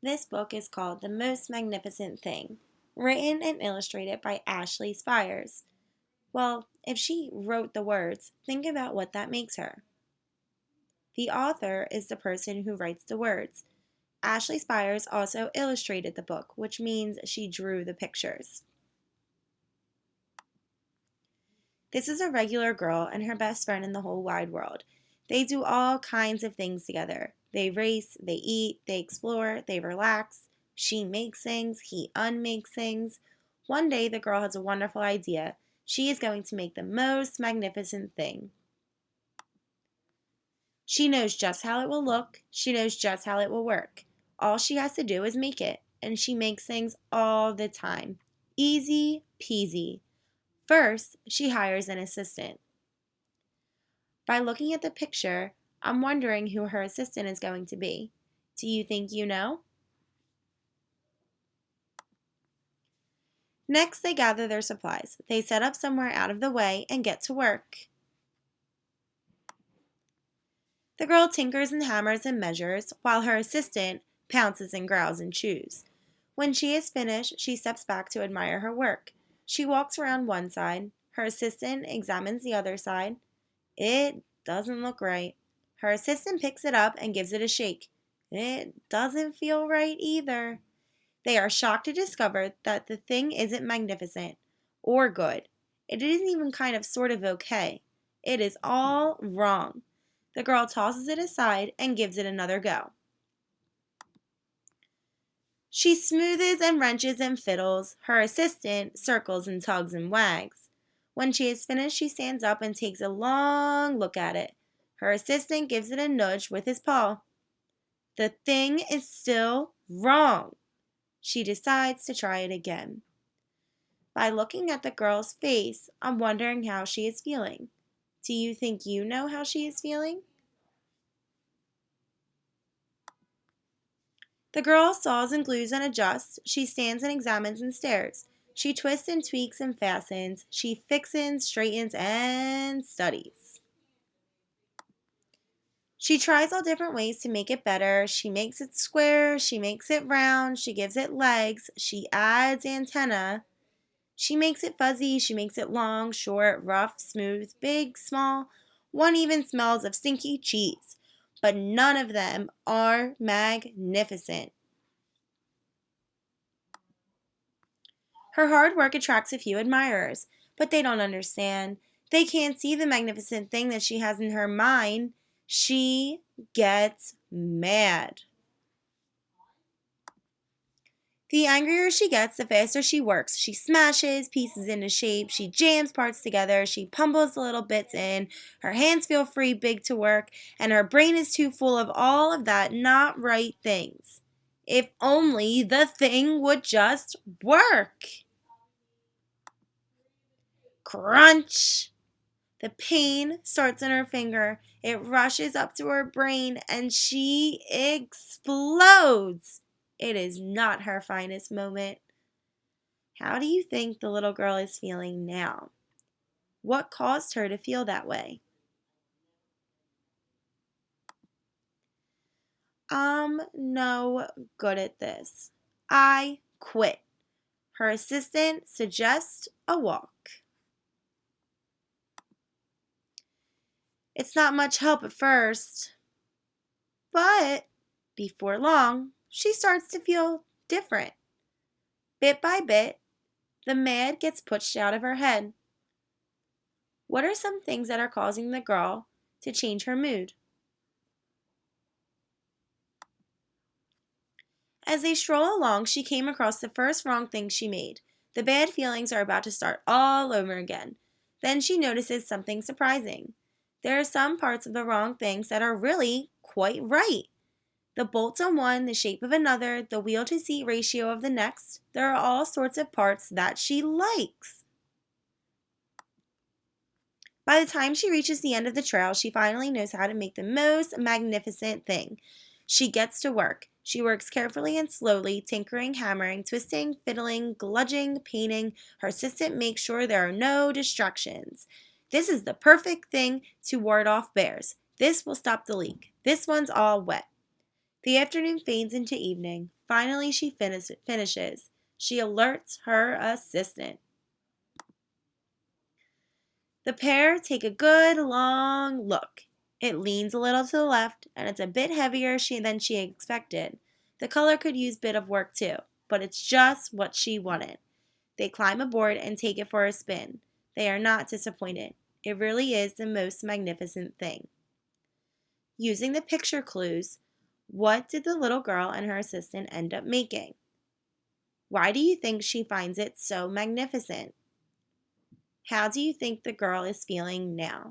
This book is called The Most Magnificent Thing, written and illustrated by Ashley Spires. Well, if she wrote the words, think about what that makes her. The author is the person who writes the words. Ashley Spires also illustrated the book, which means she drew the pictures. This is a regular girl and her best friend in the whole wide world. They do all kinds of things together. They race, they eat, they explore, they relax. She makes things, he unmakes things. One day the girl has a wonderful idea. She is going to make the most magnificent thing. She knows just how it will look. She knows just how it will work. All she has to do is make it, and she makes things all the time. Easy peasy. First, she hires an assistant. By looking at the picture, I'm wondering who her assistant is going to be. Do you think you know? Next, they gather their supplies. They set up somewhere out of the way and get to work. The girl tinkers and hammers and measures, while her assistant pounces and growls and chews. When she is finished, she steps back to admire her work. She walks around one side. Her assistant examines the other side. It doesn't look right. Her assistant picks it up and gives it a shake. It doesn't feel right either. They are shocked to discover that the thing isn't magnificent or good. It isn't even kind of sort of okay. It is all wrong. The girl tosses it aside and gives it another go. She smoothes and wrenches and fiddles. Her assistant circles and tugs and wags. When she is finished, she stands up and takes a long look at it. Her assistant gives it a nudge with his paw. The thing is still wrong. She decides to try it again. By looking at the girl's face, I'm wondering how she is feeling. Do you think you know how she is feeling? The girl saws and glues and adjusts. She stands and examines and stares. She twists and tweaks and fastens. She fixins, straightens, and studies. She tries all different ways to make it better. She makes it square. She makes it round. She gives it legs. She adds antenna. She makes it fuzzy. She makes it long, short, rough, smooth, big, small. One even smells of stinky cheese. But none of them are magnificent. Her hard work attracts a few admirers, but they don't understand. They can't see the magnificent thing that she has in her mind. She gets mad. The angrier she gets, the faster she works. She smashes pieces into shape. She jams parts together. She pummels the little bits in. Her hands feel free big to work, and her brain is too full of all of that not right things. If only the thing would just work. Crunch! The pain starts in her finger. It rushes up to her brain and she explodes. It is not her finest moment. How do you think the little girl is feeling now? What caused her to feel that way? I'm no good at this. I quit. Her assistant suggests a walk. It's not much help at first, but before long, she starts to feel different. Bit by bit, the mad gets pushed out of her head. What are some things that are causing the girl to change her mood? As they stroll along, she came across the first wrong thing she made. The bad feelings are about to start all over again. Then she notices something surprising. There are some parts of the wrong things that are really quite right. The bolts on one, the shape of another, the wheel to seat ratio of the next. There are all sorts of parts that she likes. By the time she reaches the end of the trail, she finally knows how to make the most magnificent thing. She gets to work. She works carefully and slowly, tinkering, hammering, twisting, fiddling, gludging, painting. Her assistant makes sure there are no distractions. This is the perfect thing to ward off bears. This will stop the leak. This one's all wet. The afternoon fades into evening. Finally, she finishes. She alerts her assistant. The pair take a good long look. It leans a little to the left, and it's a bit heavier than she expected. The color could use a bit of work too, but it's just what she wanted. They climb aboard and take it for a spin. They are not disappointed. It really is the most magnificent thing. Using the picture clues, what did the little girl and her assistant end up making? Why do you think she finds it so magnificent? How do you think the girl is feeling now?